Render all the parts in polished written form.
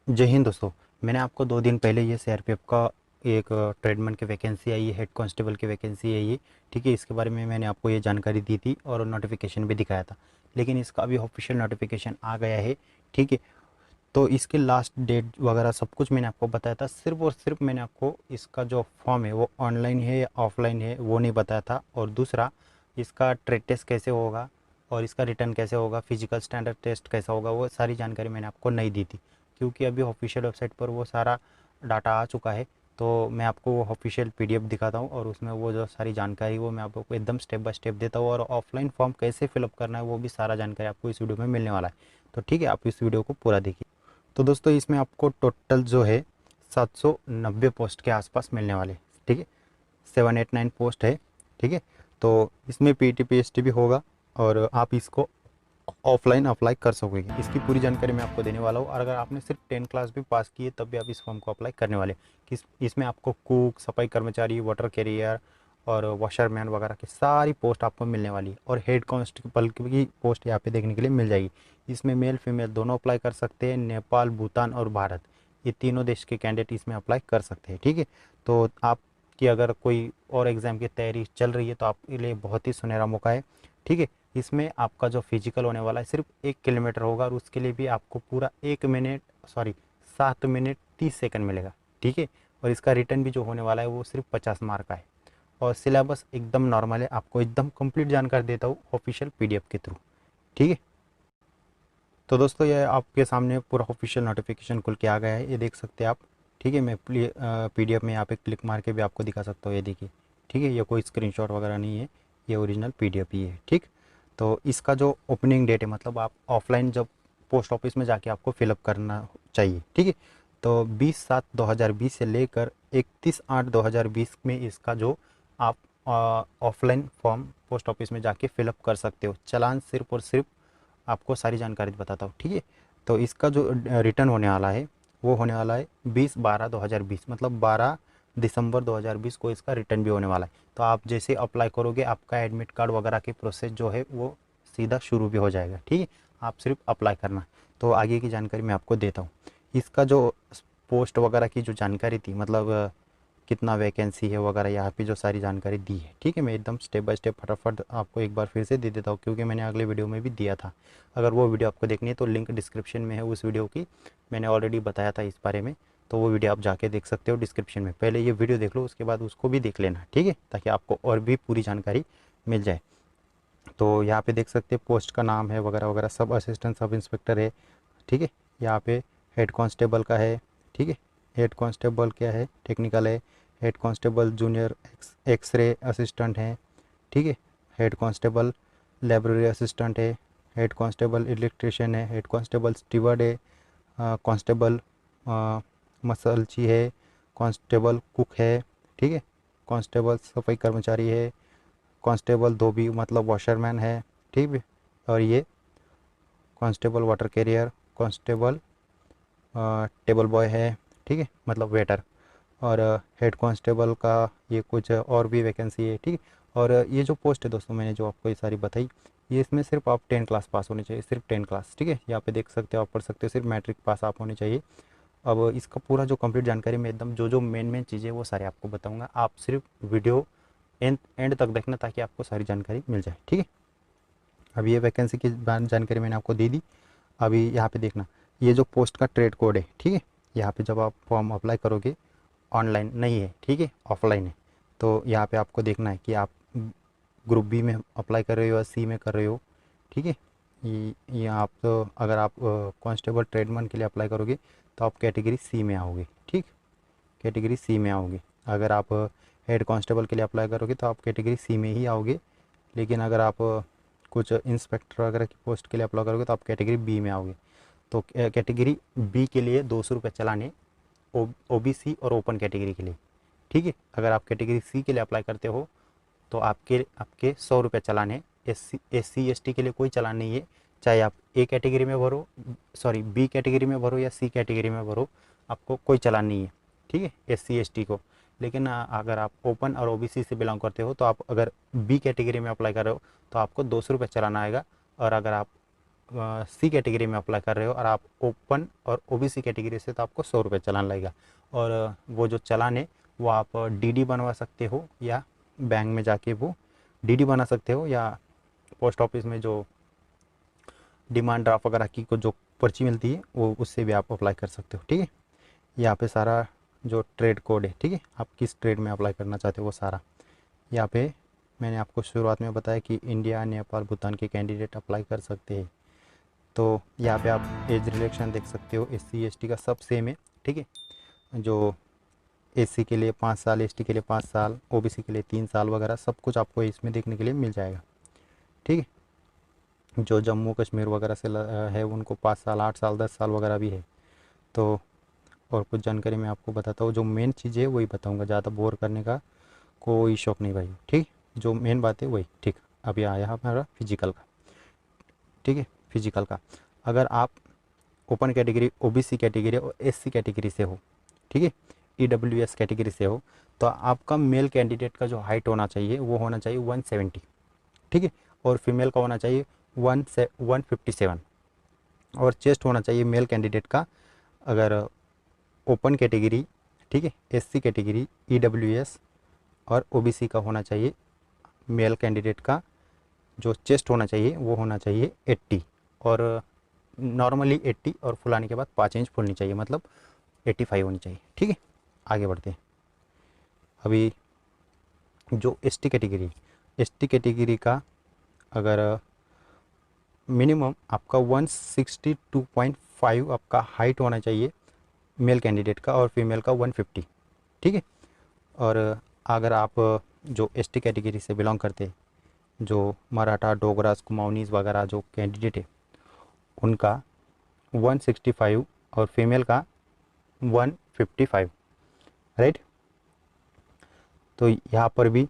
जय हिंद दोस्तों। मैंने आपको 2 दिन पहले ये सीआरपीएफ का एक ट्रेडमैन की वैकेंसी आई है, हेड कांस्टेबल की वैकेंसी है ये। ठीक है, इसके बारे में मैंने आपको ये जानकारी दी थी और नोटिफिकेशन भी दिखाया था, लेकिन इसका अभी ऑफिशियल नोटिफिकेशन आ गया है। ठीक है, तो इसकी लास्ट डेट वगैरह सब कुछ मैंने आपको बताया था। सिर्फ और सिर्फ मैंने आपको इसका जो फॉर्म है वो ऑनलाइन है या ऑफलाइन है वो नहीं बताया था, और दूसरा इसका ट्रेड टेस्ट कैसे होगा और इसका रिटर्न कैसे होगा, फिजिकल स्टैंडर्ड टेस्ट कैसा होगा, वो सारी जानकारी मैंने आपको नहीं दी थी, क्योंकि अभी ऑफिशियल वेबसाइट पर वो सारा डाटा आ चुका है। तो मैं आपको वो ऑफिशियल पीडीएफ दिखाता हूँ और उसमें वो जो सारी जानकारी वो मैं आपको एकदम स्टेप बाय स्टेप देता हूँ, और ऑफलाइन फॉर्म कैसे फिलअप करना है वो भी सारा जानकारी आपको इस वीडियो में मिलने वाला है। तो ठीक है, आप इस वीडियो को पूरा देखिए। तो दोस्तों इसमें आपको टोटल जो है 790 पोस्ट के आसपास मिलने वाले। ठीक है, 789 पोस्ट है। ठीक है, तो इसमें पीटी पीएसटी भी होगा और आप इसको ऑफलाइन अप्लाई कर सकोगे। इसकी पूरी जानकारी मैं आपको देने वाला हूँ, और अगर आपने सिर्फ 10 क्लास भी पास की है तब भी आप इस फॉर्म को अप्लाई करने वाले। इसमें आपको कुक, सफाई कर्मचारी, वाटर कैरियर और वॉशरमैन वगैरह की सारी पोस्ट आपको मिलने वाली है, और हेड कांस्टेबल की भी पोस्ट यहाँ पे देखने के लिए मिल जाएगी। इसमें मेल फीमेल दोनों अप्लाई कर सकते हैं। नेपाल, भूटान और भारत, ये तीनों देश के कैंडिडेट इसमें अप्लाई कर सकते हैं। ठीक है, तो आपकी अगर कोई और एग्ज़ाम की तैयारी चल रही है तो आपके लिए बहुत ही सुनहरा मौका है। ठीक है, इसमें आपका जो फिजिकल होने वाला है सिर्फ 1 किलोमीटर होगा, और उसके लिए भी आपको पूरा 7 मिनट 30 सेकंड मिलेगा। ठीक है, और इसका रिटर्न भी जो होने वाला है वो सिर्फ 50 मार्क का है, और सिलेबस एकदम नॉर्मल है। आपको एकदम कंप्लीट जानकारी देता हूँ ऑफिशियल पीडीएफ के थ्रू। ठीक है, तो दोस्तों ये आपके सामने पूरा ऑफिशियल नोटिफिकेशन खुल के आ गया है, ये देख सकते हैं आप। ठीक है, मैं पीडीएफ में यहाँ पे क्लिक मार के भी आपको दिखा सकता हूँ, ये देखिए। ठीक है, ये कोई स्क्रीनशॉट वगैरह नहीं है, ये ओरिजिनल पीडीएफ ही है। ठीक, तो इसका जो ओपनिंग डेट है, मतलब आप ऑफलाइन जब पोस्ट ऑफिस में जाके आपको फिलअप करना चाहिए। ठीक है, तो 20/7/2020 से लेकर 31/8/2020 में इसका जो आप ऑफलाइन फॉर्म पोस्ट ऑफिस में जाके फिलअप कर सकते हो। चालान सिर्फ और सिर्फ आपको सारी जानकारी बताता हूँ। ठीक है, तो इसका जो रिटर्न होने वाला है वो होने वाला है 20/12/2020, मतलब 12 दिसंबर 2020 को इसका रिटर्न भी होने वाला है। तो आप जैसे अप्लाई करोगे आपका एडमिट कार्ड वगैरह की प्रोसेस जो है वो सीधा शुरू भी हो जाएगा। ठीक है, आप सिर्फ अप्लाई करना। तो आगे की जानकारी मैं आपको देता हूँ। इसका जो पोस्ट वगैरह की जो जानकारी थी, मतलब कितना वैकेंसी है वगैरह, यहाँ पे जो सारी जानकारी दी है। ठीक है, मैं एकदम स्टेप बाय स्टेप फटाफट आपको एक बार फिर से दे देता हूँ, क्योंकि मैंने अगले वीडियो में भी दिया था। अगर वो वीडियो आपको देखनी है तो लिंक डिस्क्रिप्शन में है उस वीडियो की, मैंने ऑलरेडी बताया था इस बारे में। तो वो वीडियो आप जाके देख सकते हो डिस्क्रिप्शन में। पहले ये वीडियो देख लो, उसके बाद उसको भी देख लेना। ठीक है, ताकि आपको और भी पूरी जानकारी मिल जाए। तो यहाँ पे देख सकते हैं पोस्ट का नाम है वगैरह वगैरह, सब असिस्टेंट सब इंस्पेक्टर है। ठीक है, यहाँ पे हेड कांस्टेबल का है। ठीक है, हेड कांस्टेबल क्या है, टेक्निकल है। Head constable junior x-ray assistant है। ठीक है, हेड कांस्टेबल लाइब्रेरी असिस्टेंट है। हेड कांस्टेबल इलेक्ट्रिशियन है। हेड कांस्टेबल स्टीवर्ड है। कांस्टेबल मसलची है। कांस्टेबल कुक है। ठीक है, कांस्टेबल सफाई कर्मचारी है। कांस्टेबल धोबी मतलब वॉशरमैन है। ठीक है, और ये constable water career, constable table boy है। ठीक है, मतलब वेटर। और हेड कांस्टेबल का ये कुछ और भी वैकेंसी है। ठीक है, और ये जो पोस्ट है दोस्तों मैंने जो आपको ये सारी बताई, ये इसमें सिर्फ आप 10 क्लास पास होने चाहिए, सिर्फ 10 क्लास। ठीक है, यहाँ पे देख सकते हो, आप पढ़ सकते हो, सिर्फ मैट्रिक पास आप होने चाहिए। अब इसका पूरा जो कंप्लीट जानकारी मैं एकदम जो जो मेन मेन चीज़ें वो सारी आपको बताऊंगा। आप सिर्फ वीडियो एंड एंड तक देखना, ताकि आपको सारी जानकारी मिल जाए। ठीक है, अब ये वैकेंसी की जानकारी मैंने आपको दे दी। अभी यहाँ पे देखना, ये जो पोस्ट का ट्रेड कोड है। ठीक है, यहाँ पे जब आप फॉर्म अप्लाई करोगे, ऑनलाइन नहीं है, ठीक है, ऑफलाइन है। तो यहाँ पे आपको देखना है कि आप ग्रुप बी में अप्लाई कर रहे हो या सी में कर रहे हो। ठीक है, ये आप तो अगर आप कांस्टेबल ट्रेडमैन के लिए अप्लाई करोगे तो आप कैटेगरी सी में आओगे। ठीक, कैटेगरी सी में आओगे। अगर आप हेड कांस्टेबल के लिए अप्लाई करोगे तो आप कैटेगरी सी में ही आओगे। लेकिन अगर आप कुछ इंस्पेक्टर वगैरह की पोस्ट के लिए अप्लाई करोगे तो आप कैटेगरी बी में आओगे। तो कैटेगरी बी के लिए 200 रुपये चलाने, ओबीसी और ओपन कैटेगरी के लिए। ठीक है, अगर आप कैटेगरी सी के लिए अप्लाई करते हो तो आपके आपके 100 रुपये चलान है। एस सी एस टी के लिए कोई चलान नहीं है। चाहे आप ए कैटेगरी में भरो, सॉरी बी कैटेगरी में भरो या सी कैटेगरी में भरो, आपको कोई चलान नहीं है। ठीक है, एस सी एस टी को। लेकिन अगर आप ओपन और ओबीसी से बिलोंग करते हो तो आप अगर बी कैटेगरी में अप्लाई कर रहे हो तो आपको 200 रुपये चलाना आएगा। और अगर आप सी कैटेगरी में अप्लाई कर रहे हो और आप ओपन और ओबीसी कैटेगरी से, तो आपको 100 रुपये चालान लगेगा। और वो जो चालान है वो आप डीडी बनवा सकते हो, या बैंक में जाके वो डीडी बना सकते हो, या पोस्ट ऑफिस में जो डिमांड ड्राफ्ट वगैरह की को जो पर्ची मिलती है वो उससे भी आप अप्लाई कर सकते हो। ठीक है, यहाँ पे सारा जो ट्रेड कोड है, ठीक है, आप किस ट्रेड में अप्लाई करना चाहते हो वो सारा यहाँ पे मैंने आपको शुरुआत में बताया कि इंडिया, नेपाल, भूटान के कैंडिडेट अप्लाई कर सकते हैं। तो यहाँ पे आप एज रिलेक्शन देख सकते हो, SC ST का सब सेम है। ठीक है, जो SC के लिए 5 साल, ST के लिए 5 साल, OBC के लिए 3 साल वगैरह सब कुछ आपको इसमें देखने के लिए मिल जाएगा। ठीक है, जो जम्मू कश्मीर वगैरह से है उनको 5 साल, 8 साल, 10 साल वगैरह भी है। तो और कुछ जानकारी मैं आपको बताता हूँ, जो मेन चीज़ है वही बताऊँगा, ज़्यादा बोर करने का कोई शौक नहीं भाई। ठीक, जो मेन बात है वही। ठीक, अभी आया हमारा फिजिकल का। ठीक है, फिजिकल का अगर आप ओपन कैटेगरी, OBC कैटेगरी और SC कैटेगरी से हो, ठीक है, EWS कैटेगरी से हो, तो आपका मेल कैंडिडेट का जो हाइट होना चाहिए वो होना चाहिए 170। ठीक है, और फीमेल का होना चाहिए 157। और चेस्ट होना चाहिए मेल कैंडिडेट का, अगर ओपन कैटेगरी, ठीक है, SC कैटेगरी, EWS और OBC का होना चाहिए मेल कैंडिडेट का जो चेस्ट होना चाहिए वो होना चाहिए 80, और नॉर्मली 80 और फुलाने के बाद 5 इंच फुलनी चाहिए, मतलब 85 होनी चाहिए। ठीक है, आगे बढ़ते हैं। अभी जो ST कैटेगरी का अगर मिनिमम आपका 162.5 आपका हाइट होना चाहिए मेल कैंडिडेट का, और फीमेल का 150। ठीक है, और अगर आप जो ST कैटेगरी से बिलोंग करते हैं, जो मराठा, डोगरास, कुमाऊनीज वगैरह जो कैंडिडेट है उनका 165 और फीमेल का 155। राइट, तो यहाँ पर भी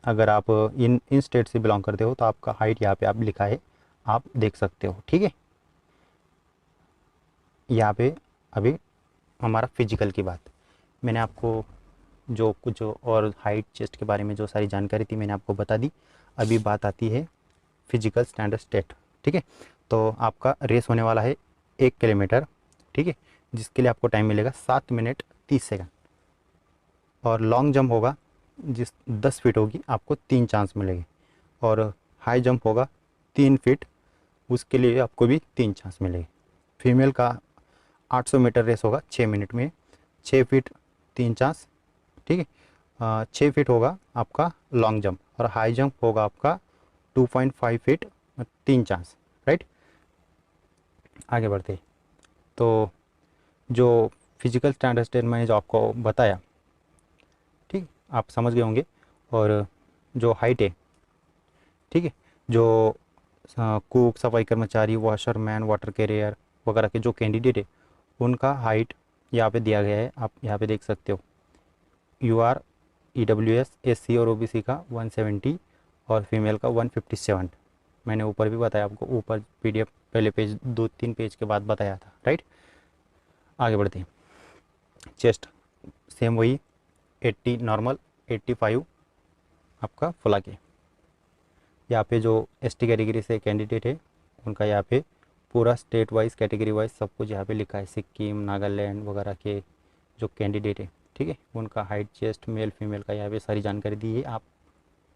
अगर आप इन स्टेट से बिलोंग करते हो तो आपका हाइट यहाँ पे आप लिखा है, आप देख सकते हो। ठीक है, यहाँ पे अभी हमारा फिजिकल की बात, मैंने आपको जो कुछ और हाइट, चेस्ट के बारे में जो सारी जानकारी थी मैंने आपको बता दी। अभी बात आती है फिजिकल स्टैंडर्ड टेस्ट। ठीक है, तो आपका रेस होने वाला है 1 किलोमीटर। ठीक है, जिसके लिए आपको टाइम मिलेगा 7 मिनट 30 सेकंड। और लॉन्ग जंप होगा, जिस 10 फीट होगी आपको 3 चांस मिलेंगे। और हाई जंप होगा 3 फीट, उसके लिए आपको भी 3 चांस मिलेंगे। फीमेल का 800 मीटर रेस होगा 6 मिनट में, 6 फीट 3 चांस। ठीक है, 6 फीट होगा आपका लॉन्ग जंप, और हाई जंप होगा आपका 2.5 फीट 3 चांस। राइट, आगे बढ़ते हैं। तो जो फिजिकल स्टैंडर्ड टेस्ट मैंने जो आपको बताया, ठीक, आप समझ गए होंगे। और जो हाइट है, ठीक है, जो कुक, सफाई कर्मचारी, वॉशरमैन, वाटर कैरियर वगैरह के जो कैंडिडेट है उनका हाइट यहाँ पे दिया गया है, आप यहाँ पे देख सकते हो। UR, EWS, SC और OBC का 170 और फीमेल का 157। मैंने ऊपर भी बताया आपको, ऊपर PDF पहले पेज 2-3 पेज के बाद बताया था। राइट, आगे बढ़ते हैं। चेस्ट सेम वही 80 नॉर्मल, 85 आपका फुला के। यहाँ पे जो ST कैटेगरी से कैंडिडेट है उनका यहाँ पे पूरा स्टेट वाइज, कैटेगरी वाइज सब कुछ यहाँ पे लिखा है। सिक्किम, नागालैंड वगैरह के जो कैंडिडेट है, ठीक है, उनका हाइट, चेस्ट, मेल फीमेल का यहाँ पे सारी जानकारी दी है, आप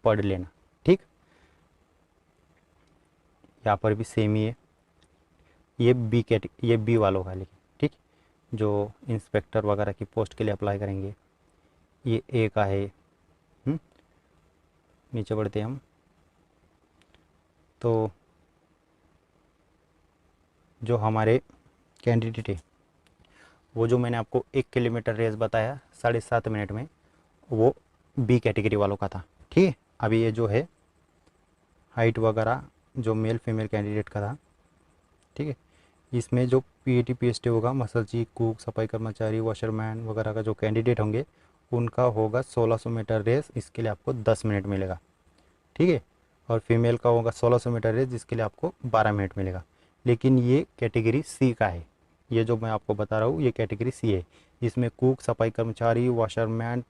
पढ़ लेना। ठीक, यहाँ पर भी सेम ही है। ये बी वालों का, लेकिन ठीक, जो इंस्पेक्टर वगैरह की पोस्ट के लिए अप्लाई करेंगे, ये A का है। नीचे बढ़ते हैं हम। तो जो हमारे कैंडिडेट है वो जो मैंने आपको 1 किलोमीटर रेस बताया 7.5 मिनट में, वो B कैटेगरी वालों का था। ठीक है, अभी ये जो है हाइट वगैरह जो मेल फीमेल कैंडिडेट का था, ठीक है, इसमें जो PAT PST होगा, मसल जी, कुक, सफाई कर्मचारी, वॉशरमैन वगैरह का जो कैंडिडेट होंगे उनका होगा 1600 मीटर रेस, इसके लिए आपको 10 मिनट मिलेगा। ठीक है, और फीमेल का होगा 1600 मीटर रेस, जिसके लिए आपको 12 मिनट मिलेगा। लेकिन ये कैटेगरी C का है, ये जो मैं आपको बता रहा हूँ ये कैटेगरी C है। इसमें कुक, सफाई कर्मचारी, washerman,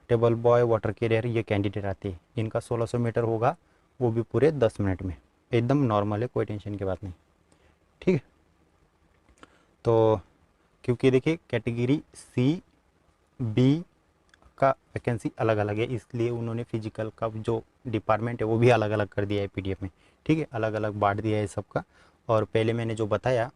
table boy, water career ये कैंडिडेट आते हैं। इनका 1600 मीटर होगा, वो भी पूरे 10 मिनट में। एकदम नॉर्मल है, कोई टेंशन की बात नहीं। ठीक है। तो क्योंकि देखिए कैटेगरी सी बी का वैकेंसी अलग अलग है, इसलिए उन्होंने फिजिकल का जो डिपार्टमेंट है वो भी अलग अलग कर दिया है पीडीएफ में। ठीक है, अलग अलग बांट दिया है सबका। और पहले मैंने जो बताया,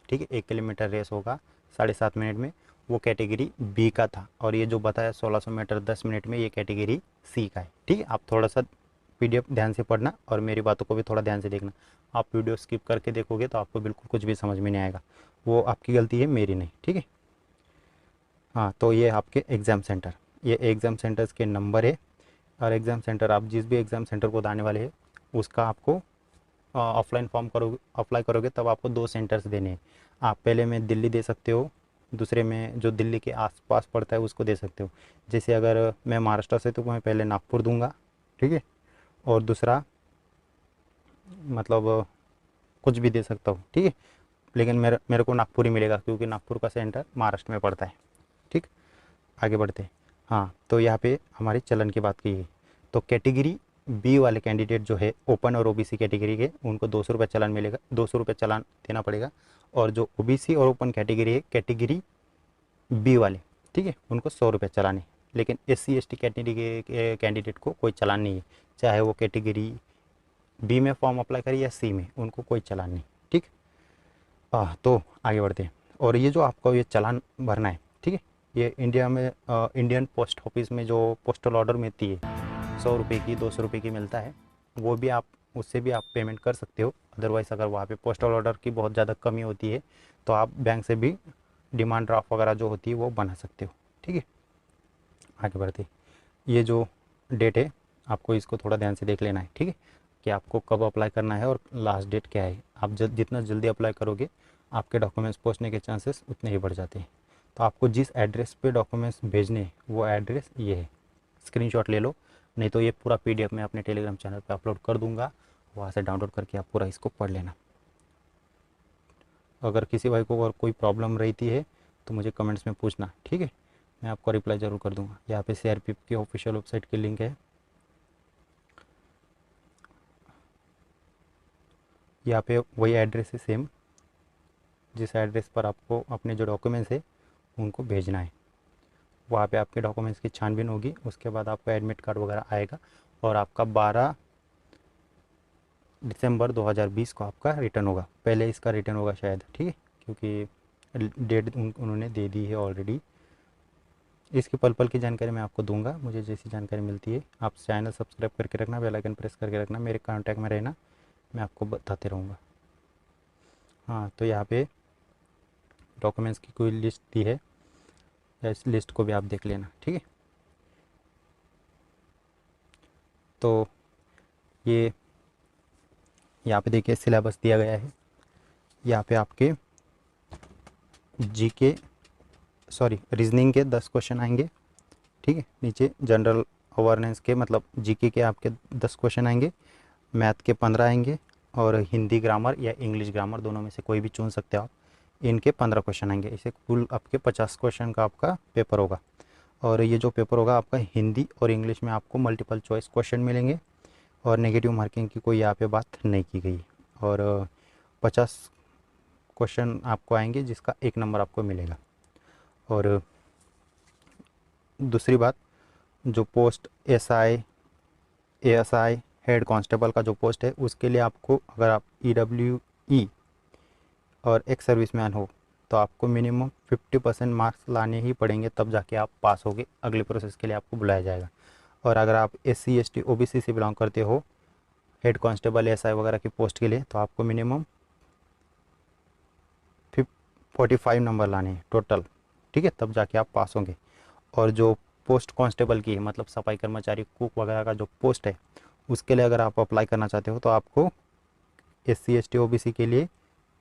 ठीक है, 1 किलोमीटर रेस होगा 7.5 मिनट में, वो कैटेगरी बी का था। और ये जो बताया 1600 मीटर 10 मिनट में, ये कैटेगरी सी का है। ठीक है, आप थोड़ा सा पीडीएफ ध्यान से पढ़ना और मेरी बातों को भी थोड़ा ध्यान से देखना। आप वीडियो स्किप करके देखोगे तो आपको बिल्कुल कुछ भी समझ में नहीं आएगा, वो आपकी गलती है, मेरी नहीं। ठीक है। हाँ, तो ये आपके एग्ज़ाम सेंटर, ये एग्ज़ाम सेंटर्स के नंबर है। और एग्ज़ाम सेंटर, आप जिस भी एग्ज़ाम सेंटर को दाने वाले हैं उसका आपको ऑफलाइन फॉर्म करोगे, अप्लाई करोगे तब आपको 2 सेंटर्स देने हैं। आप पहले में दिल्ली दे सकते हो, दूसरे में जो दिल्ली के आसपास पड़ता है उसको दे सकते हो। जैसे अगर मैं महाराष्ट्र से तो मैं पहले नागपुर दूंगा, ठीक है, और दूसरा मतलब कुछ भी दे सकता हूँ, ठीक है, लेकिन मेरे मेरे को नागपुर ही मिलेगा क्योंकि नागपुर का सेंटर महाराष्ट्र में पड़ता है। ठीक, आगे बढ़ते हैं। हाँ, तो यहाँ पे हमारी चलन की बात की है। तो कैटेगरी बी वाले कैंडिडेट जो है ओपन और ओबीसी कैटेगरी के, उनको 200 रुपये चालान मिलेगा, 200 रुपये चालान देना पड़ेगा। और जो ओबीसी और ओपन कैटेगरी है, कैटेगरी बी वाले, ठीक है, उनको 100 रुपये चालान है। लेकिन SC ST कैटेगरी के कैंडिडेट को कोई चालान नहीं है, चाहे वो कैटेगरी बी में फॉर्म अप्लाई करे या सी में, उनको कोई चालान नहीं। ठीक, तो आगे बढ़ते हैं। और ये जो आपको ये चालान भरना है, ठीक है, ये इंडिया में इंडियन पोस्ट ऑफिस में जो पोस्टल ऑर्डर मिलती है 100 रुपये की, 200 रुपये की मिलता है, वो भी आप उससे भी आप पेमेंट कर सकते हो। अदरवाइज़ अगर वहाँ पे पोस्टल ऑर्डर की बहुत ज़्यादा कमी होती है तो आप बैंक से भी डिमांड ड्राफ्ट वगैरह जो होती है वो बना सकते हो। ठीक है, आगे बढ़ते हैं। ये जो डेट है आपको इसको थोड़ा ध्यान से देख लेना है, ठीक है, कि आपको कब अप्लाई करना है और लास्ट डेट क्या है। आप जितना जल्दी अप्लाई करोगे आपके डॉक्यूमेंट्स पहुंचने के चांसेस उतने ही बढ़ जाते हैं। तो आपको जिस एड्रेस पे डॉक्यूमेंट्स भेजने हैं वो एड्रेस ये है, स्क्रीनशॉट ले लो, नहीं तो ये पूरा पीडीएफ मैं अपने टेलीग्राम चैनल पे अपलोड कर दूंगा, वहाँ से डाउनलोड करके आप पूरा इसको पढ़ लेना। अगर किसी भाई को और कोई प्रॉब्लम रहती है तो मुझे कमेंट्स में पूछना, ठीक है, मैं आपको रिप्लाई ज़रूर कर दूंगा। यहाँ पे CRPF की ऑफिशियल वेबसाइट की लिंक है, यहाँ पे वही एड्रेस है सेम, जिस एड्रेस पर आपको अपने जो डॉक्यूमेंट्स है उनको भेजना है। वहाँ पे आपके डॉक्यूमेंट्स की छानबीन होगी, उसके बाद आपका एडमिट कार्ड वगैरह आएगा और आपका 12 दिसंबर 2020 को आपका रिटर्न होगा। पहले इसका रिटर्न होगा शायद, ठीक है, क्योंकि डेट उन्होंने दे दी है ऑलरेडी। इसकी पल पल की जानकारी मैं आपको दूंगा, मुझे जैसी जानकारी मिलती है। आप चैनल सब्सक्राइब करके रखना, बेल आइकन प्रेस करके रखना, मेरे कांटेक्ट में रहना, मैं आपको बताते रहूँगा। हाँ, तो यहाँ पे डॉक्यूमेंट्स की कोई लिस्ट दी है, इस लिस्ट को भी आप देख लेना, ठीक है। तो ये यहाँ पे देखिए सिलेबस दिया गया है। यहाँ पे आपके जीके रीजनिंग के 10 क्वेश्चन आएंगे, ठीक है। नीचे जनरल अवेयरनेस के मतलब जीके के आपके 10 क्वेश्चन आएंगे, मैथ के 15 आएंगे, और हिंदी ग्रामर या इंग्लिश ग्रामर दोनों में से कोई भी चुन सकते हो आप, इनके 15 क्वेश्चन आएंगे। इसे कुल आपके 50 क्वेश्चन का आपका पेपर होगा। और ये जो पेपर होगा आपका हिंदी और इंग्लिश में आपको मल्टीपल चॉइस क्वेश्चन मिलेंगे, और नेगेटिव मार्किंग की कोई यहाँ पे बात नहीं की गई। और 50 क्वेश्चन आपको आएंगे जिसका 1 नंबर आपको मिलेगा। और दूसरी बात, जो post SI ASI head constable का जो पोस्ट है उसके लिए आपको, अगर आप EWE और एक्स सर्विसमैन हो तो आपको मिनिमम 50% मार्क्स लाने ही पड़ेंगे, तब जाके आप पास होगे, अगले प्रोसेस के लिए आपको बुलाया जाएगा। और अगर आप SC ST OBC से बिलोंग करते हो हेड कांस्टेबल SI वगैरह की पोस्ट के लिए, तो आपको मिनिमम 45 नंबर लाने हैं टोटल, ठीक है, तब जाके आप पास होंगे। और जो पोस्ट कांस्टेबल की है मतलब सफाई कर्मचारी कुक वगैरह का जो पोस्ट है, उसके लिए अगर आप अप्लाई करना चाहते हो तो आपको SC ST OBC के लिए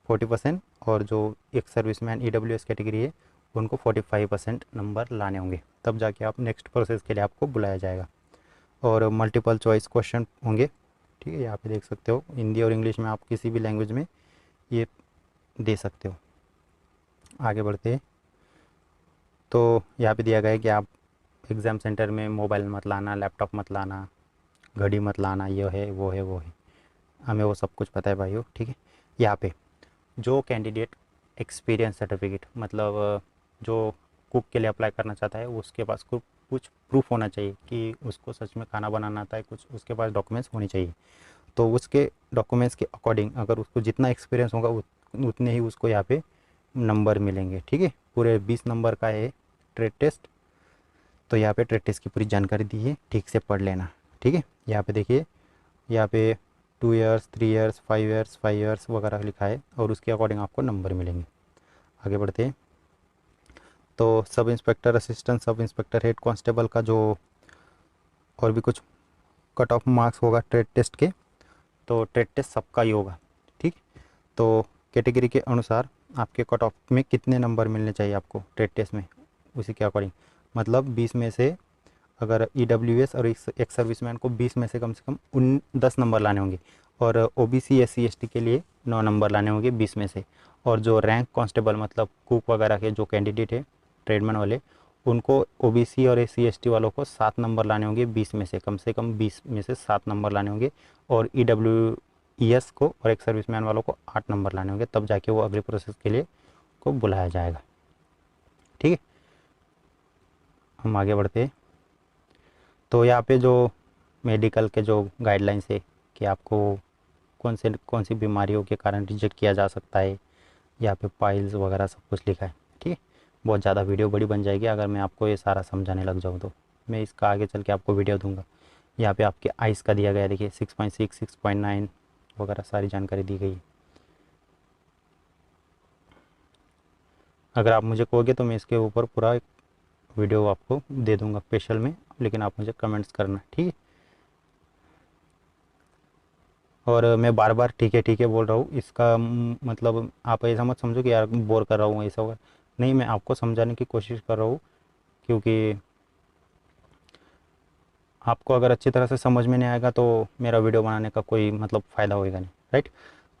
40%, और जो एक सर्विसमैन EWS कैटेगरी है उनको 45% नंबर लाने होंगे, तब जाके आप नेक्स्ट प्रोसेस के लिए आपको बुलाया जाएगा। और मल्टीपल चॉइस क्वेश्चन होंगे, ठीक है, यहाँ पे देख सकते हो, हिंदी और इंग्लिश में आप किसी भी लैंग्वेज में ये दे सकते हो। आगे बढ़ते हैं। तो यहाँ पे दिया गया है कि आप एग्ज़ाम सेंटर में मोबाइल मत लाना, लैपटॉप मत लाना, घड़ी मत लाना, ये है वो है वो है, हमें वो सब कुछ पता है भाइयों, ठीक है। यहाँ पे जो कैंडिडेट एक्सपीरियंस सर्टिफिकेट मतलब जो कुक के लिए अप्लाई करना चाहता है उसके पास कुछ प्रूफ होना चाहिए कि उसको सच में खाना बनाना आता है, कुछ उसके पास डॉक्यूमेंट्स होने चाहिए। तो उसके डॉक्यूमेंट्स के अकॉर्डिंग अगर उसको जितना एक्सपीरियंस होगा उतने ही उसको यहाँ पे नंबर मिलेंगे। ठीक है, पूरे 20 नंबर का है ट्रेड टेस्ट। तो यहाँ पे ट्रेड टेस्ट की पूरी जानकारी दी है, ठीक से पढ़ लेना। ठीक है, यहाँ पे देखिए, यहाँ पे 2 ईयर्स, 3 ईयर्स, 5 ईयर्स वगैरह लिखा है और उसके अकॉर्डिंग आपको नंबर मिलेंगे। आगे बढ़ते हैं। तो sub inspector, assistant sub inspector, head constable का जो और भी कुछ कट ऑफ मार्क्स होगा ट्रेड टेस्ट के, तो ट्रेड टेस्ट सबका ही होगा। ठीक, तो कैटेगरी के अनुसार आपके कट ऑफ में कितने नंबर मिलने चाहिए आपको ट्रेड टेस्ट में, उसी के अकॉर्डिंग मतलब 20 में से अगर EWS और एक सर्विसमैन को 20 में से कम 10 नंबर लाने होंगे, और OBC SC ST के लिए 9 नंबर लाने होंगे 20 में से, और जो रैंक कांस्टेबल मतलब कुक वगैरह के जो कैंडिडेट है ट्रेडमैन वाले, उनको OBC और SC ST वालों को 7 नंबर लाने होंगे 20 में से कम 20 में से 7 नंबर लाने होंगे, और EWS को और एक सर्विसमैन वालों को 8 नंबर लाने होंगे, तब जाके वो अगले प्रोसेस के लिए को बुलाया जाएगा। ठीक है, हम आगे बढ़ते हैं। तो यहाँ पे जो मेडिकल के जो गाइडलाइंस है कि आपको कौन सी बीमारियों के कारण रिजेक्ट किया जा सकता है, यहाँ पे पाइल्स वगैरह सब कुछ लिखा है। ठीक है, बहुत ज़्यादा वीडियो बड़ी बन जाएगी अगर मैं आपको ये सारा समझाने लग जाऊँ, तो मैं इसका आगे चल के आपको वीडियो दूंगा। यहाँ पे आपके आइस का दिया गया है, देखिए 6.6, 6.9 वगैरह सारी जानकारी दी गई है। अगर आप मुझे कहोगे तो मैं इसके ऊपर पूरा एक वीडियो आपको दे दूंगा स्पेशल में, लेकिन आप मुझे कमेंट्स करना। ठीक है, और मैं बार बार ठीक है बोल रहा हूँ, इसका मतलब आप ऐसा मत समझो कि यार बोर कर रहा हूँ ऐसा होगा, नहीं, मैं आपको समझाने की कोशिश कर रहा हूँ, क्योंकि आपको अगर अच्छी तरह से समझ में नहीं आएगा तो मेरा वीडियो बनाने का कोई मतलब फ़ायदा होएगा नहीं, राइट।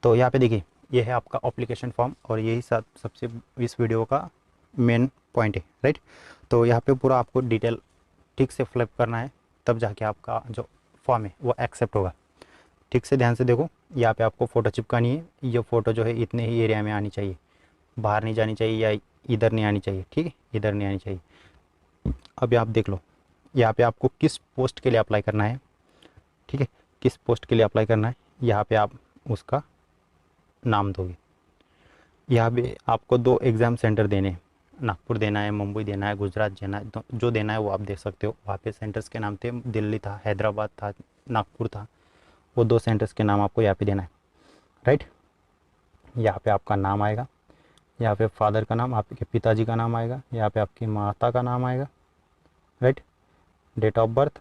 तो यहाँ पे देखिए, ये है आपका एप्लीकेशन फॉर्म और यही सबसे इस वीडियो का मेन पॉइंट है, राइट। तो यहाँ पे पूरा आपको डिटेल ठीक से फिलअप करना है, तब जाके आपका जो फॉर्म है वो एक्सेप्ट होगा। ठीक से ध्यान से देखो, यहाँ पे आपको फ़ोटो चिपकानी है, ये फ़ोटो जो है इतने ही एरिया में आनी चाहिए, बाहर नहीं जानी चाहिए या इधर नहीं आनी चाहिए। ठीक है, इधर नहीं आनी चाहिए। अभी आप देख लो, यहाँ पे आपको किस पोस्ट के लिए अप्लाई करना है। ठीक है, किस पोस्ट के लिए अप्लाई करना है, यहाँ पे आप उसका नाम दोगे। यहाँ पे आपको 2 एग्ज़ाम सेंटर देने हैं, नागपुर देना है, मुंबई देना है, गुजरात देना है, तो जो देना है वो आप देख सकते हो। वहाँ पे सेंटर्स के नाम थे, दिल्ली था, हैदराबाद था, नागपुर था, वो 2 सेंटर्स के नाम आपको यहाँ पे देना है, राइट। यहाँ पे आपका नाम आएगा, यहाँ पे फादर का नाम, आपके पिताजी का नाम आएगा, यहाँ पे आपकी माता का नाम आएगा, राइट। डेट ऑफ बर्थ,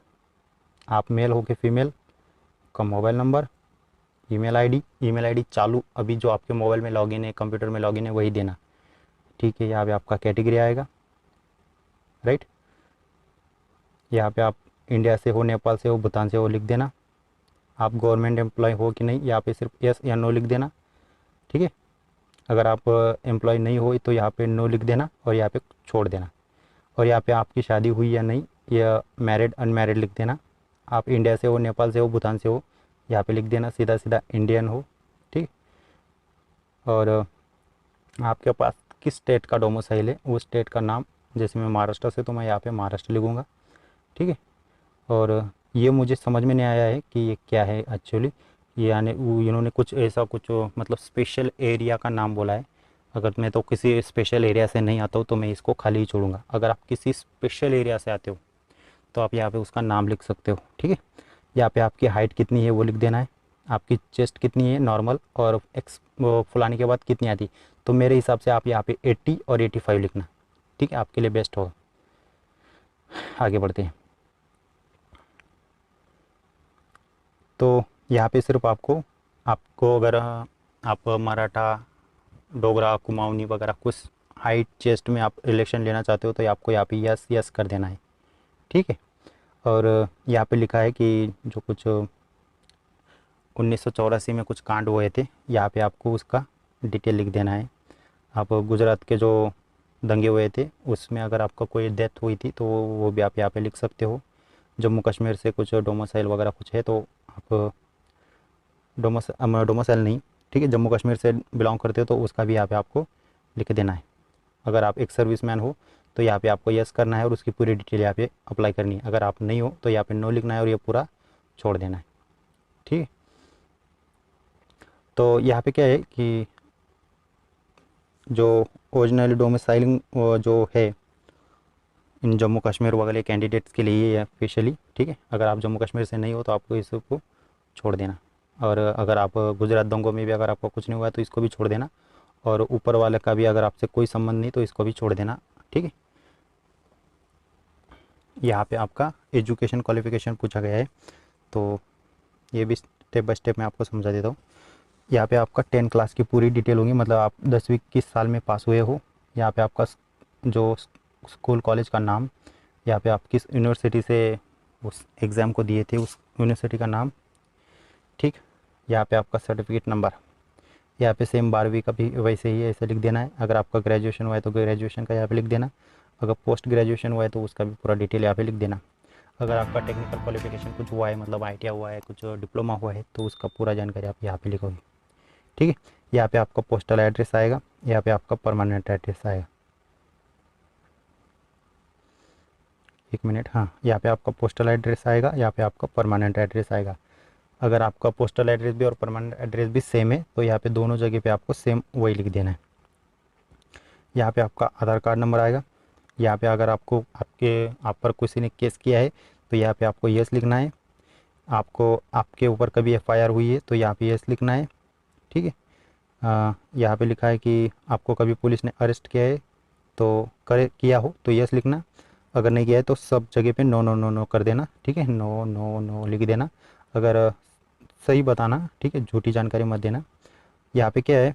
आप मेल हो कि फीमेल का मोबाइल नंबर, ईमेल आईडी चालू अभी जो आपके मोबाइल में लॉगिन है, कंप्यूटर में लॉगिन है, वही देना। ठीक है, यहाँ पे आपका कैटेगरी आएगा, राइट। यहाँ पे आप इंडिया से हो, नेपाल से हो, भूटान से हो लिख देना। आप गवर्नमेंट एम्प्लॉय हो कि नहीं, यहाँ पे सिर्फ यस या नो लिख देना। ठीक है, अगर आप एम्प्लॉय नहीं हो तो यहाँ पे नो लिख देना और यहाँ पे छोड़ देना। और यहाँ पे आपकी शादी हुई या नहीं, या मैरिड अनमैरिड लिख देना। आप इंडिया से हो, नेपाल से हो, भूटान से हो, यहाँ पे लिख देना, सीधा सीधा इंडियन हो। ठीक, और आपके पास किस स्टेट का डोमिसाइल है, उस स्टेट का नाम, जैसे मैं महाराष्ट्र से तो मैं यहाँ पे महाराष्ट्र लिखूँगा। ठीक है, और ये मुझे समझ में नहीं आया है कि ये क्या है एक्चुअली, यानी इन्होंने कुछ ऐसा कुछ मतलब स्पेशल एरिया का नाम बोला है। अगर मैं तो किसी स्पेशल एरिया से नहीं आता हूँ तो मैं इसको खाली ही छोड़ूंगा। अगर आप किसी स्पेशल एरिया से आते हो तो आप यहाँ पे उसका नाम लिख सकते हो। ठीक है, यहाँ पे आपकी हाइट कितनी है वो लिख देना है, आपकी चेस्ट कितनी है नॉर्मल, और एक्स फुलाने के बाद कितनी आती, तो मेरे हिसाब से आप यहाँ पे 80 और 85 लिखना। ठीक है, आपके लिए बेस्ट होगा। आगे बढ़ते हैं। तो यहाँ पे सिर्फ आपको अगर आप मराठा, डोगरा, कुमाऊनी वगैरह कुछ हाइट चेस्ट में आप रिलेक्शन लेना चाहते हो तो आपको यहाँ पे यस यस कर देना है। ठीक है, और यहाँ पे लिखा है कि जो कुछ 1984 में कुछ कांड हुए थे, यहाँ पे आपको उसका डिटेल लिख देना है। आप गुजरात के जो दंगे हुए थे उसमें अगर आपका कोई डेथ हुई थी तो वो भी आप यहाँ पे लिख सकते हो। जम्मू कश्मीर से कुछ डोमिसाइल वगैरह कुछ है तो आप डोमिसाइल नहीं, ठीक है, जम्मू कश्मीर से बिलोंग करते हो तो उसका भी यहाँ पे आपको लिख देना है। अगर आप एक सर्विसमैन हो तो यहाँ पे आपको यस करना है और उसकी पूरी डिटेल यहाँ पे अप्लाई करनी है। अगर आप नहीं हो तो यहाँ पे नो लिखना है और ये पूरा छोड़ देना है। ठीक है, तो यहाँ पे क्या है कि जो ओरिजिनली डोमिसाइलिंग जो है इन जम्मू कश्मीर वाले कैंडिडेट्स के लिए है स्पेशली। ठीक है, अगर आप जम्मू कश्मीर से नहीं हो तो आपको इसको छोड़ देना। और अगर आप गुजरात दंगों में भी अगर आपको कुछ नहीं हुआ है तो इसको भी छोड़ देना। और ऊपर वाले का भी अगर आपसे कोई संबंध नहीं तो इसको भी छोड़ देना। ठीक है, यहाँ पे आपका एजुकेशन क्वालिफिकेशन पूछा गया है, तो ये भी स्टेप बाय स्टेप मैं आपको समझा देता हूँ। यहाँ पे आपका 10 क्लास की पूरी डिटेल होगी, मतलब आप 10वीं किस साल में पास हुए हो। यहाँ पे आपका जो स्कूल कॉलेज का नाम, यहाँ पे आप किस यूनिवर्सिटी से उस एग्ज़ाम को दिए थे उस यूनिवर्सिटी का नाम। ठीक, यहाँ पे आपका सर्टिफिकेट नंबर, यहाँ पे सेम 12वीं का भी वैसे ही ऐसे लिख देना है। अगर आपका ग्रेजुएशन हुआ है तो ग्रेजुएशन का यहाँ पे लिख देना। अगर पोस्ट ग्रेजुएशन हुआ है तो उसका भी पूरा डिटेल यहाँ पे लिख देना। अगर आपका टेक्निकल क्वालिफिकेशन कुछ हुआ है, मतलब ITI हुआ है, कुछ डिप्लोमा हुआ है, तो उसका पूरा जानकारी आप यहाँ पे लिखोगे। ठीक है, यहाँ पे आपका पोस्टल एड्रेस आएगा, यहाँ पे आपका परमानेंट एड्रेस आएगा। एक मिनट, हाँ, यहाँ पे आपका पोस्टल एड्रेस आएगा, यहाँ पे आपका परमानेंट एड्रेस आएगा। अगर आपका पोस्टल एड्रेस भी और परमानेंट एड्रेस भी सेम है तो यहाँ पे दोनों जगह पे आपको सेम वही लिख देना है। यहाँ पे आपका आधार कार्ड नंबर आएगा। यहाँ पे अगर आपको आप पर किसी ने केस किया है तो यहाँ पे आपको यस लिखना है। आपको आपके ऊपर कभी FIR हुई है तो यहाँ पे यस लिखना है। ठीक है, यहाँ पे लिखा है कि आपको कभी पुलिस ने अरेस्ट किया है तो किया हो तो यस लिखना। अगर नहीं किया है तो सब जगह पे नो नो नो नो कर देना। ठीक है, नो नो नो लिख देना। अगर सही बताना, ठीक है, झूठी जानकारी मत देना। यहाँ पे क्या है,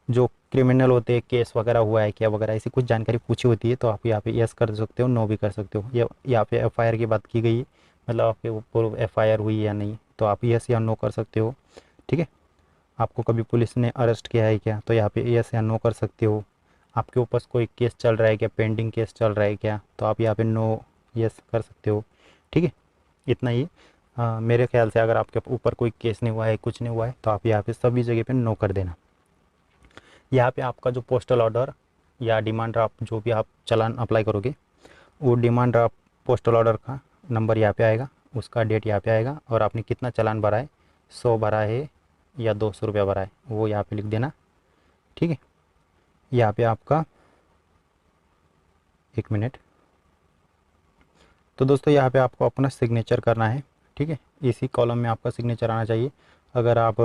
जो क्रिमिनल होते हैं, केस वगैरह हुआ है क्या वगैरह ऐसी कुछ जानकारी पूछी होती है तो आप यहाँ पे यस कर सकते हो, नो भी कर सकते हो। या यहाँ पे FIR की बात की गई है, मतलब आपके ऊपर FIR हुई है या नहीं, तो आप यस या नो कर सकते हो। ठीक है, आपको कभी पुलिस ने अरेस्ट किया है क्या तो यहाँ पे यस या नो कर सकते हो। आपके ऊपर कोई केस चल रहा है क्या, पेंडिंग केस चल रहा है क्या, तो आप यहाँ पे नो यस कर सकते हो। ठीक है, इतना ही। मेरे ख्याल से अगर आपके ऊपर कोई केस नहीं हुआ है, कुछ नहीं हुआ है, तो आप यहाँ पे सभी जगह पे नो कर देना। यहाँ पे आपका जो पोस्टल ऑर्डर या डिमांड ड्राफ्ट जो भी आप चालान अप्लाई करोगे, वो डिमांड ड्राफ्ट पोस्टल ऑर्डर का नंबर यहाँ पे आएगा, उसका डेट यहाँ पे आएगा, और आपने कितना चालान भरा है, 100 भरा है या 200 रुपया भरा है, वो यहाँ पे लिख देना। ठीक है, यहाँ पे आपका, एक मिनट, तो दोस्तों यहाँ पे आपको अपना सिग्नेचर करना है। ठीक है, इसी कॉलम में आपका सिग्नेचर आना चाहिए। अगर आप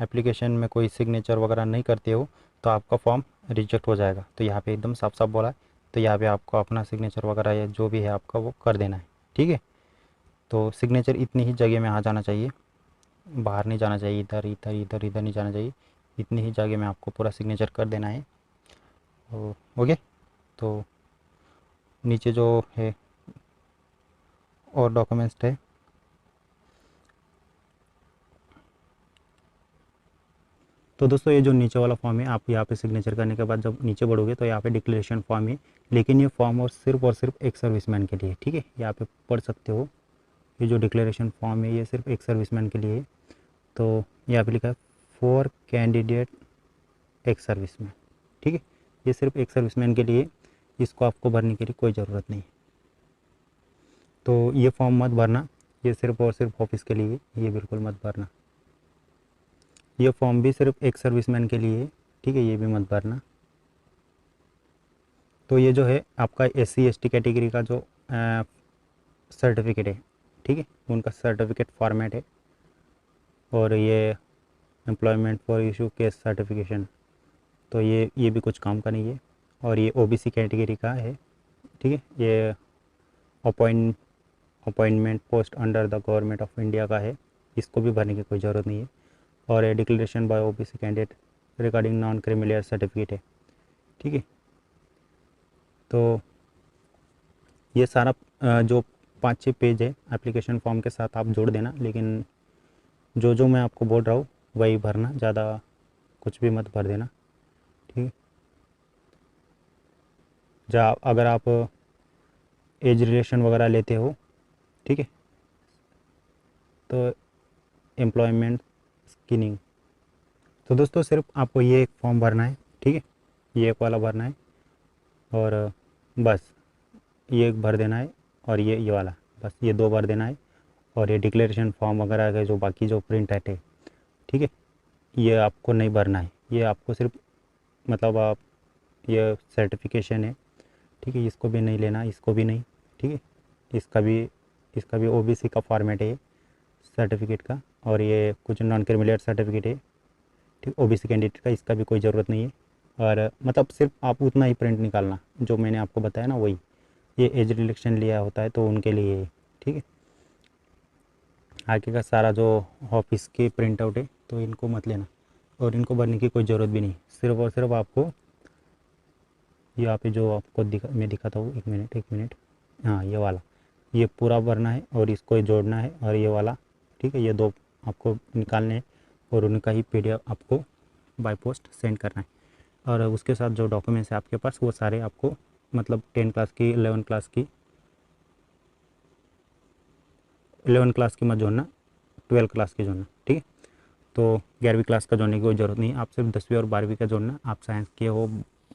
एप्लीकेशन में कोई सिग्नेचर वगैरह नहीं करते हो तो आपका फॉर्म रिजेक्ट हो जाएगा। तो यहाँ पे एकदम साफ साफ बोला है, तो यहाँ पे आपको अपना सिग्नेचर वगैरह या जो भी है आपका वो कर देना है। ठीक है, तो सिग्नेचर इतनी ही जगह में आ जाना चाहिए, बाहर नहीं जाना चाहिए, इधर इधर इधर इधर नहीं जाना चाहिए, इतनी ही जगह में आपको पूरा सिग्नेचर कर देना है। ओके, तो नीचे जो है और डॉक्यूमेंट्स है, तो दोस्तों ये जो नीचे वाला फॉर्म है, आप यहाँ पे सिग्नेचर करने के बाद जब नीचे बढ़ोगे तो यहाँ पे डिक्लेरेशन फॉर्म है, लेकिन ये फॉर्म और सिर्फ एक सर्विसमैन के लिए। ठीक है, यहाँ पे पढ़ सकते हो, ये जो डिक्लेरेशन फॉर्म है ये सिर्फ एक सर्विसमैन के लिए है। तो यहाँ पे लिखा है फॉर कैंडिडेट एक सर्विसमैन। ठीक है, ये सिर्फ एक सर्विसमैन के लिए, इसको आपको भरने की कोई ज़रूरत नहीं। तो ये फॉर्म मत भरना, ये सिर्फ और सिर्फ ऑफिस के लिए, ये बिल्कुल मत भरना। ये फॉर्म भी सिर्फ एक सर्विसमैन के लिए है। ठीक है, ये भी मत भरना। तो ये जो है आपका SC ST कैटेगरी का जो सर्टिफिकेट है, ठीक है, उनका सर्टिफिकेट फॉर्मेट है। और ये employment for issue case certification, तो ये भी कुछ काम का नहीं है। और ये OBC कैटेगरी का है। ठीक है, ये appointment post under the government of India का है, इसको भी भरने की कोई ज़रूरत नहीं है। और ये declaration bye OBC candidate regarding non criminal certificate है। ठीक है, तो ये सारा जो 5-6 पेज है एप्लीकेशन फॉर्म के साथ आप जोड़ देना, लेकिन जो जो मैं आपको बोल रहा हूँ वही भरना, ज़्यादा कुछ भी मत भर देना। ठीक है, जहाँ अगर आप एज रिलेशन वगैरह लेते हो, ठीक है, तो एम्प्लॉयमेंट स्क्रीनिंग, तो दोस्तों सिर्फ आपको ये एक फॉर्म भरना है, ठीक है, ये एक वाला भरना है और बस ये एक भर देना है और ये वाला, बस ये 2 भर देना है। और ये डिक्लेरेशन फॉर्म वगैरह के जो बाकी जो प्रिंट है, ठीक है, ये आपको नहीं भरना है। ये आपको सिर्फ मतलब आप ये सर्टिफिकेशन है, ठीक है, इसको भी नहीं लेना, इसको भी नहीं, ठीक है, इसका भी ओबीसी का फॉर्मेट है ये सर्टिफिकेट का। और ये कुछ नॉन क्रिमिनल सर्टिफिकेट है, ठीक, ओबीसी कैंडिडेट का, इसका भी कोई ज़रूरत नहीं है। और मतलब सिर्फ आप उतना ही प्रिंट निकालना जो मैंने आपको बताया ना, वही। ये एज रिलेक्शन लिया होता है तो उनके लिए है, ठीक है। आगे का सारा जो ऑफिस के प्रिंट आउट है तो इनको मत लेना और इनको भरने की कोई ज़रूरत भी नहीं। सिर्फ और सिर्फ आपको यहाँ पे जो आपको मैं दिखाता हूँ, एक मिनट, हाँ ये वाला, ये पूरा भरना है और इसको जोड़ना है और ये वाला, ठीक है, ये 2 आपको निकालने हैं और उनका ही पीडीएफ आपको बाय पोस्ट सेंड करना है। और उसके साथ जो डॉक्यूमेंट्स है आपके पास वो सारे आपको मतलब 10 क्लास की 11 क्लास की 11 क्लास की मत जोड़ना, 12 क्लास की जोड़ना, ठीक है। तो 11वीं क्लास का जोड़ने की कोई ज़रूरत नहीं है, आप सिर्फ 10वीं और 12वीं का जोड़ना। आप साइंस किए हो,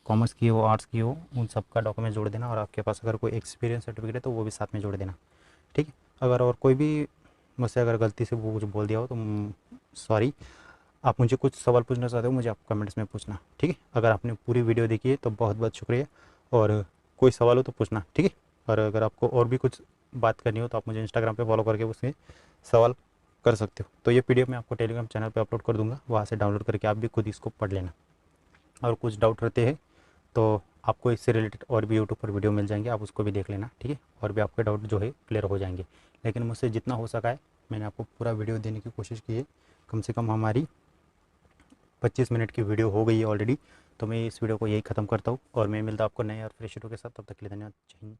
कॉमर्स किए हो, आर्ट्स किए हो, उन सब का डॉक्यूमेंट जोड़ देना। और आपके पास अगर कोई एक्सपीरियंस सर्टिफिकेट है तो वो भी साथ में जोड़ देना, ठीक है। अगर और कोई भी मुझसे अगर गलती से वो कुछ बोल दिया हो तो सॉरी। आप मुझे कुछ सवाल पूछना चाहते हो, मुझे आप कमेंट्स में पूछना, ठीक है। अगर आपने पूरी वीडियो देखी है तो बहुत बहुत शुक्रिया, और कोई सवाल हो तो पूछना, ठीक है। और अगर आपको और भी कुछ बात करनी हो तो आप मुझे इंस्टाग्राम पे फॉलो करके उसमें सवाल कर सकते हो। तो ये पीडीएफ मैं आपको टेलीग्राम चैनल पे अपलोड कर दूंगा, वहाँ से डाउनलोड करके आप भी खुद इसको पढ़ लेना। और कुछ डाउट रहते हैं तो आपको इससे रिलेटेड और भी यूट्यूब पर वीडियो मिल जाएंगे, आप उसको भी देख लेना, ठीक है। और भी आपके डाउट जो है क्लियर हो जाएंगे। लेकिन मुझसे जितना हो सका है मैंने आपको पूरा वीडियो देने की कोशिश की है। कम से कम हमारी 25 मिनट की वीडियो हो गई है ऑलरेडी। तो मैं इस वीडियो को यही ख़त्म करता हूँ और मैं मिलता हूँ आपको नए और फ्रेश वीडियो के साथ। तब तक के लिए धन्यवाद। जय हिंद।